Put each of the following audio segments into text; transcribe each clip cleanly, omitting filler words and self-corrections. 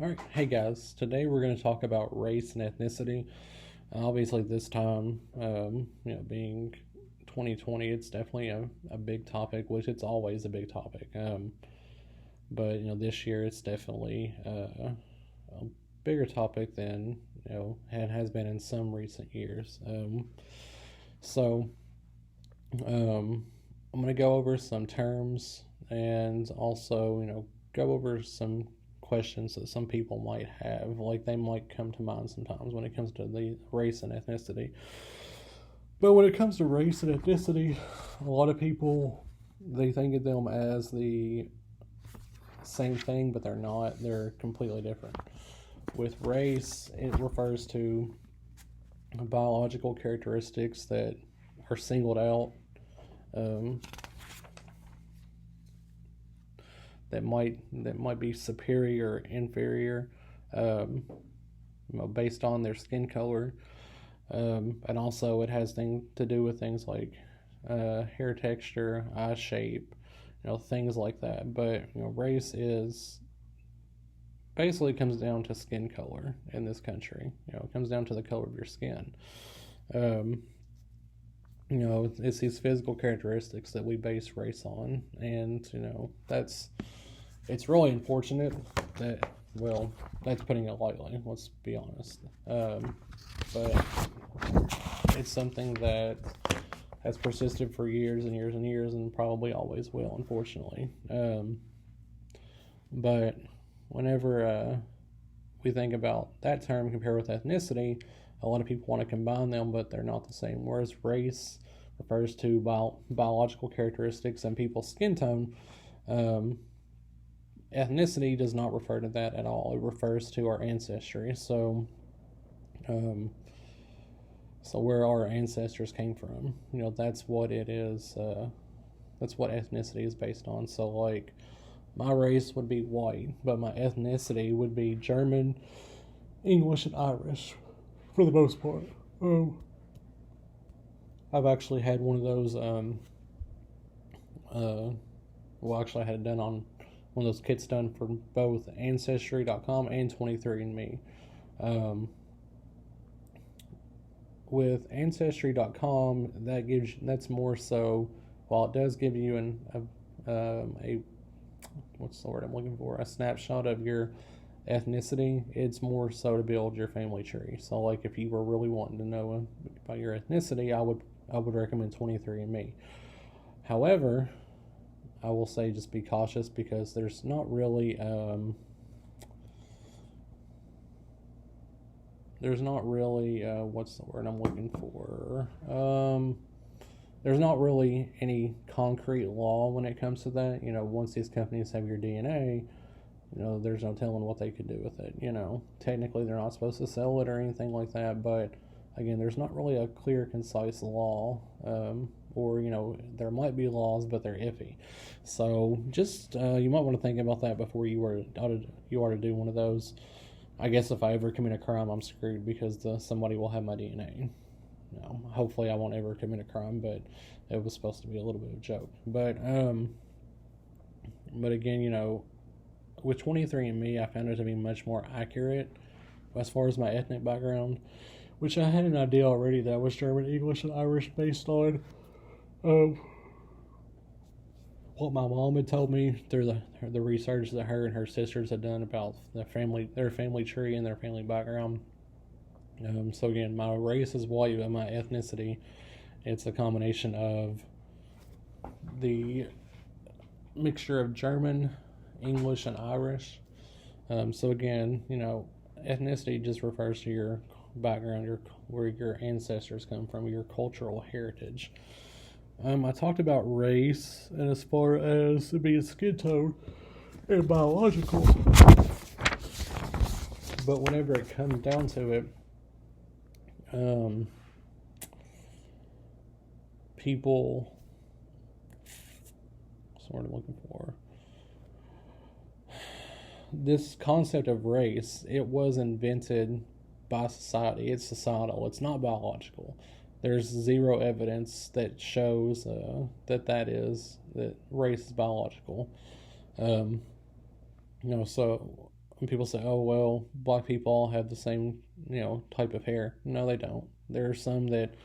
All right, hey guys. Today we're going to talk about race and ethnicity. Obviously, this time, being 2020, it's definitely a big topic, which it's always a big topic. But this year it's definitely a bigger topic than it has been in some recent years. So I'm going to go over some terms and also go over some questions that some people might have, like they might come to mind sometimes when it comes to the race and ethnicity. But when it comes to race and ethnicity, a lot of people they think of them as the same thing, but they're not. They're completely different. With race, it refers to biological characteristics that are singled out, um, that might be superior or inferior, um, based on their skin color, and also it has things to do with things like hair texture, eye shape, things like that. But race is basically comes down to skin color in this country. It comes down to the color of your skin. Um, it's these physical characteristics that we base race on, and that's it's really unfortunate that, well, that's putting it lightly, let's be honest. But it's something that has persisted for years and years and years and probably always will, unfortunately. But whenever we think about that term compared with ethnicity, a lot of people want to combine them, but they're not the same. Whereas race refers to biological characteristics and people's skin tone, um, ethnicity does not refer to that at all. It refers to our ancestry. Um, so where our ancestors came from, that's what it is. That's what ethnicity is based on. So, like, my race would be white, but my ethnicity would be German, English, and Irish, for the most part. I've actually had one of those. Actually, I had it done on one of those kits done for both Ancestry.com and 23andMe. Um, with Ancestry.com, that's more so. While it does give you a what's the word I'm looking for, a snapshot of your ethnicity, it's more so to build your family tree. So, like, if you were really wanting to know about your ethnicity, I would recommend 23andMe. However, I will say just be cautious because there's not really what's the word I'm looking for. There's not really any concrete law when it comes to that. Once these companies have your DNA, there's no telling what they could do with it. Technically they're not supposed to sell it or anything like that, but again, there's not really a clear, concise law. Or there might be laws, but they're iffy. So just you might want to think about that before you are to do one of those. I guess if I ever commit a crime, I'm screwed because somebody will have my DNA. Hopefully I won't ever commit a crime, but it was supposed to be a little bit of a joke. But again, with 23andMe, I found it to be much more accurate as far as my ethnic background, which I had an idea already that I was German, English, and Irish based on what my mom had told me through the research that her and her sisters had done about their family tree and their family background. So again, my race is white, but my ethnicity, it's a combination of the mixture of German, English, and Irish. So again, ethnicity just refers to your background, where your ancestors come from, your cultural heritage. I talked about race, and as far as it being skin tone and biological, but whenever it comes down to it, people, that's what I'm looking for. This concept of race, it was invented by society. It's societal. It's not biological. There's zero evidence that shows that race is biological. Um, so when people say, "Oh well, black people all have the same type of hair," no, they don't. There are some that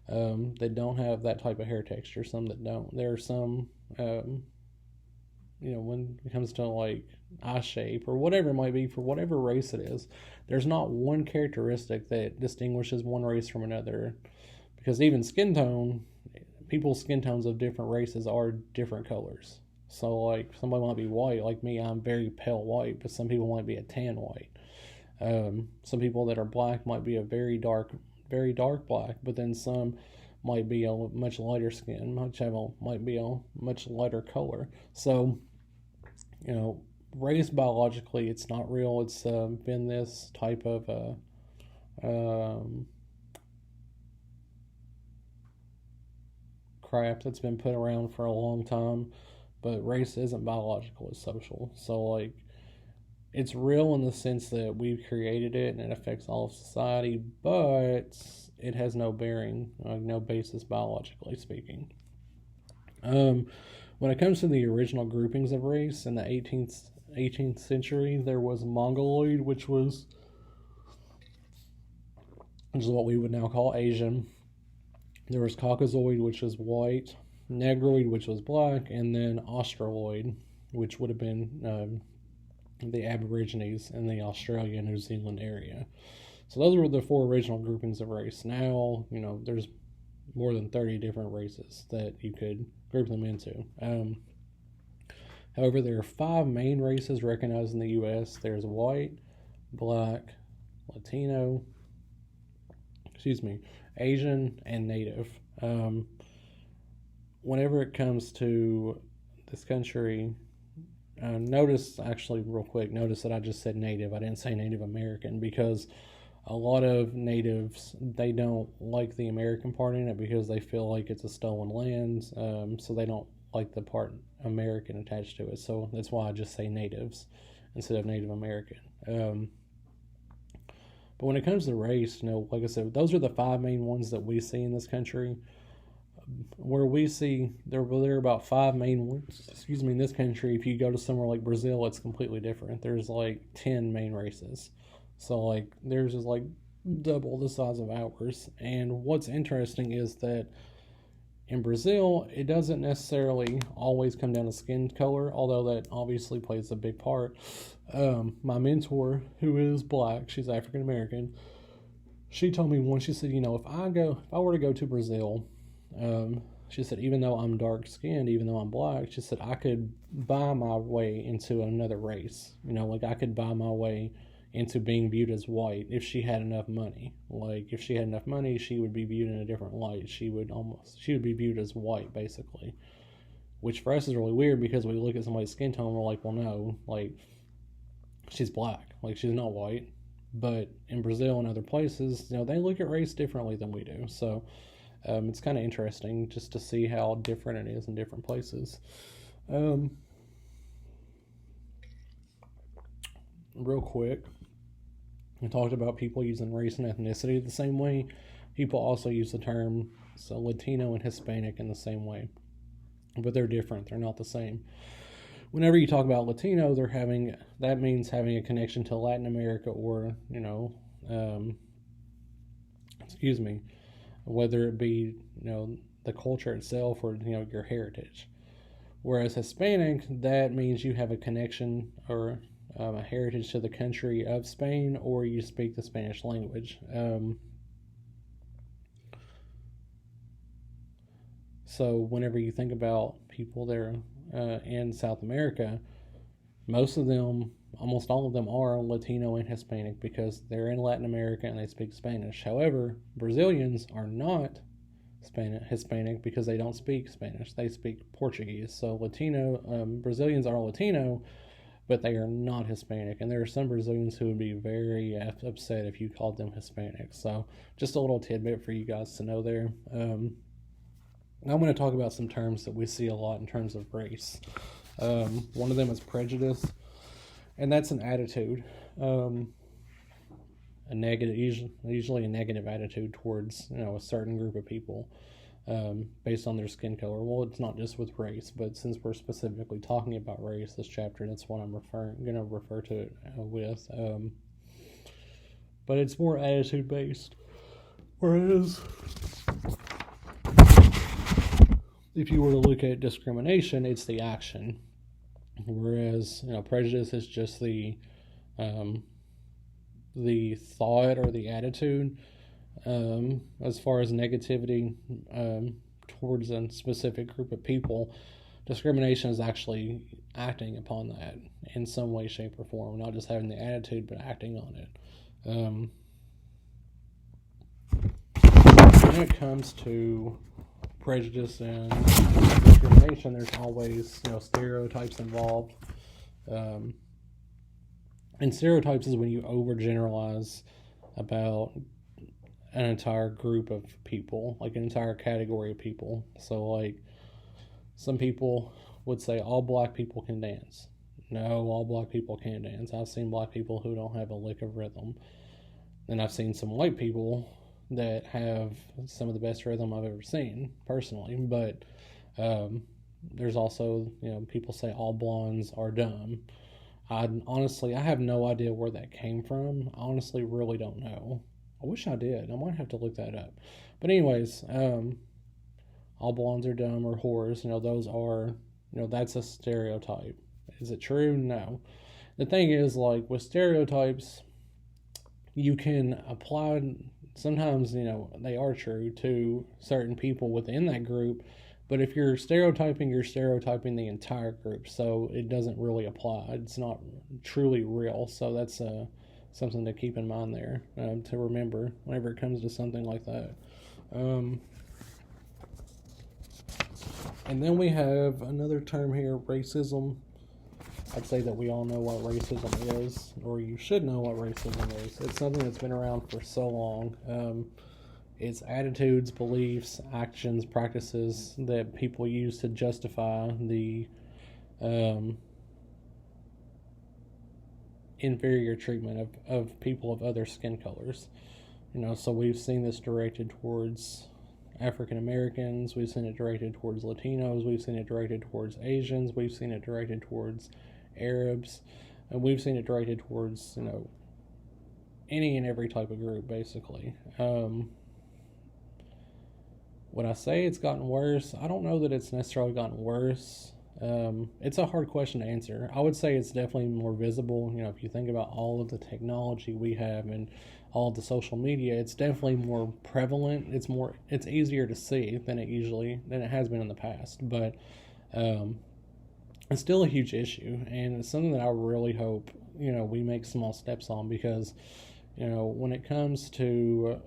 don't have that type of hair texture. Some that don't. There are some um, when it comes to like eye shape or whatever it might be for whatever race it is, there's not one characteristic that distinguishes one race from another. Because even skin tone, people's skin tones of different races are different colors. So like somebody might be white, like me, I'm very pale white, but some people might be a tan white. Some people that are black might be a very dark black, but then some might be a much lighter skin, might be a much lighter color. So you know, race biologically, it's not real. It's been this type of crap that's been put around for a long time. But race isn't biological; it's social. So like, it's real in the sense that we've created it and it affects all of society, but it has no bearing, no basis biologically speaking. Um, when it comes to the original groupings of race in the 18th century, there was Mongoloid, which is what we would now call Asian. There was Caucasoid, which was white, Negroid, which was black, and then Australoid, which would have been the Aborigines in the Australia New Zealand area. So those were the four original groupings of race. Now, there's more than 30 different races that you could group them into. However, there are five main races recognized in the U.S. There's white, black, Latino, Asian, and Native. Whenever it comes to this country, notice that I just said Native. I didn't say Native American because a lot of natives, they don't like the American part in it because they feel like it's a stolen land, so they don't like the part American attached to it. So that's why I just say natives instead of Native American. But when it comes to race, like I said, those are the five main ones that we see in this country. Where we see there are about five main ones, in this country. If you go to somewhere like Brazil, it's completely different. There's like 10 main races. So like theirs is like double the size of ours. And what's interesting is that in Brazil, it doesn't necessarily always come down to skin color, although that obviously plays a big part. My mentor, who is black, she's African American, she told me once, she said, if I were to go to Brazil, she said, even though I'm dark skinned, even though I'm black, she said, I could buy my way into another race. Like I could buy my way into being viewed as white if she had enough money. Like if she had enough money, she would be viewed in a different light. She would be viewed as white, basically. Which for us is really weird because we look at somebody's skin tone and we're like, well, no, like she's black, like she's not white. But in Brazil and other places, they look at race differently than we do. So it's kind of interesting just to see how different it is in different places. Real quick, we talked about people using race and ethnicity the same way. People also use the term Latino and Hispanic in the same way, but they're different. They're not the same. Whenever you talk about Latino, that means having a connection to Latin America or whether it be the culture itself or your heritage. Whereas Hispanic, that means you have a connection or a heritage to the country of Spain, or you speak the Spanish language. So whenever you think about people there in South America, almost all of them are Latino and Hispanic because they're in Latin America and they speak Spanish. However, Brazilians are not Hispanic because they don't speak Spanish. They speak Portuguese. So Brazilians are Latino, but they are not Hispanic. And there are some Brazilians who would be very upset if you called them Hispanic. So just a little tidbit for you guys to know there. I'm going to talk about some terms that we see a lot in terms of race. One of them is prejudice, and that's an attitude, usually a negative attitude towards a certain group of people. based on their skin color. Well, it's not just with race, but since we're specifically talking about race this chapter, that's what I'm going to refer to it with. But it's more attitude based. Whereas, if you were to look at discrimination, it's the action. Whereas, prejudice is just the thought or the attitude. As far as negativity towards a specific group of people, discrimination is actually acting upon that in some way, shape, or form. Not just having the attitude, but acting on it. When it comes to prejudice and discrimination, there's always stereotypes involved. And stereotypes is when you overgeneralize about an entire group of people, like an entire category of people. So, like, some people would say all black people can dance. No, all black people can't dance. I've seen black people who don't have a lick of rhythm. And I've seen some white people that have some of the best rhythm I've ever seen, personally. But there's also, people say all blondes are dumb. I have no idea where that came from. I honestly really don't know. I wish I did. I might have to look that up. But anyways, all blondes are dumb or whores. Those are, that's a stereotype. Is it true? No. The thing is, like, with stereotypes, you can apply, sometimes, they are true to certain people within that group. But if you're stereotyping the entire group. So it doesn't really apply. It's not truly real. So that's something to keep in mind there, to remember whenever it comes to something like that. And then we have another term here, racism. I'd say that we all know what racism is, or you should know what racism is. It's something that's been around for so long. It's attitudes, beliefs, actions, practices that people use to justify the inferior treatment of people of other skin colors. So we've seen this directed towards African Americans, we've seen it directed towards Latinos, we've seen it directed towards Asians, we've seen it directed towards Arabs, and we've seen it directed towards, any and every type of group, basically. Would I say it's gotten worse? I don't know that it's necessarily gotten worse. It's a hard question to answer. I would say it's definitely more visible. If you think about all of the technology we have and all of the social media, it's definitely more prevalent. It's easier to see than it has been in the past. But it's still a huge issue, and it's something that I really hope we make small steps on, because when it comes to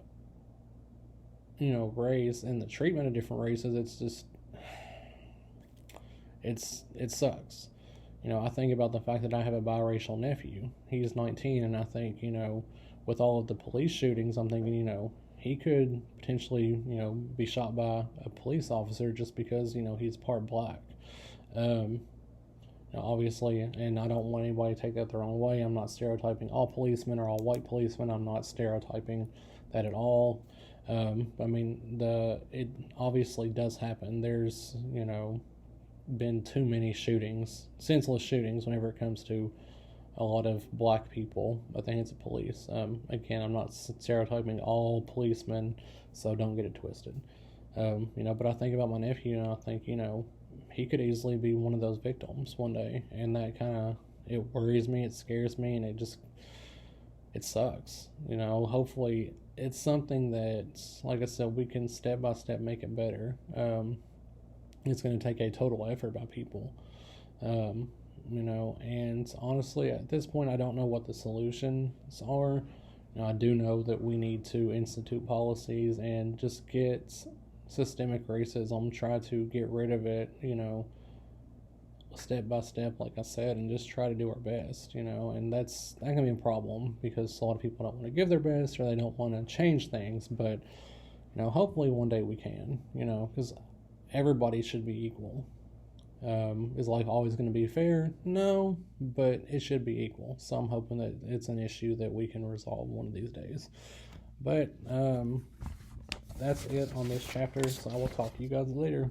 race and the treatment of different races, it's just it sucks. I think about the fact that I have a biracial nephew. He's 19, and I think, with all of the police shootings, I'm thinking, he could potentially, be shot by a police officer just because, he's part black. Obviously, and I don't want anybody to take that the wrong way. I'm not stereotyping all policemen or all white policemen. I'm not stereotyping that at all. It obviously does happen. There's, been too many shootings, senseless shootings, whenever it comes to a lot of black people at the hands of police. Again, I'm not stereotyping all policemen, so don't get it twisted. But I think about my nephew, and I think, he could easily be one of those victims one day, and that it worries me, it scares me, and it sucks. Hopefully it's something that, like I said, we can step by step make it better. It's going to take a total effort by people. And honestly, at this point, I don't know what the solutions are. I do know that we need to institute policies and just get systemic racism, try to get rid of it, step by step, like I said, and just try to do our best, and that can be a problem, because a lot of people don't want to give their best, or they don't want to change things. But hopefully one day we can, because everybody should be equal. Is life always going to be fair? No, but it should be equal. So I'm hoping that it's an issue that we can resolve one of these days. But that's it on this chapter. So I will talk to you guys later.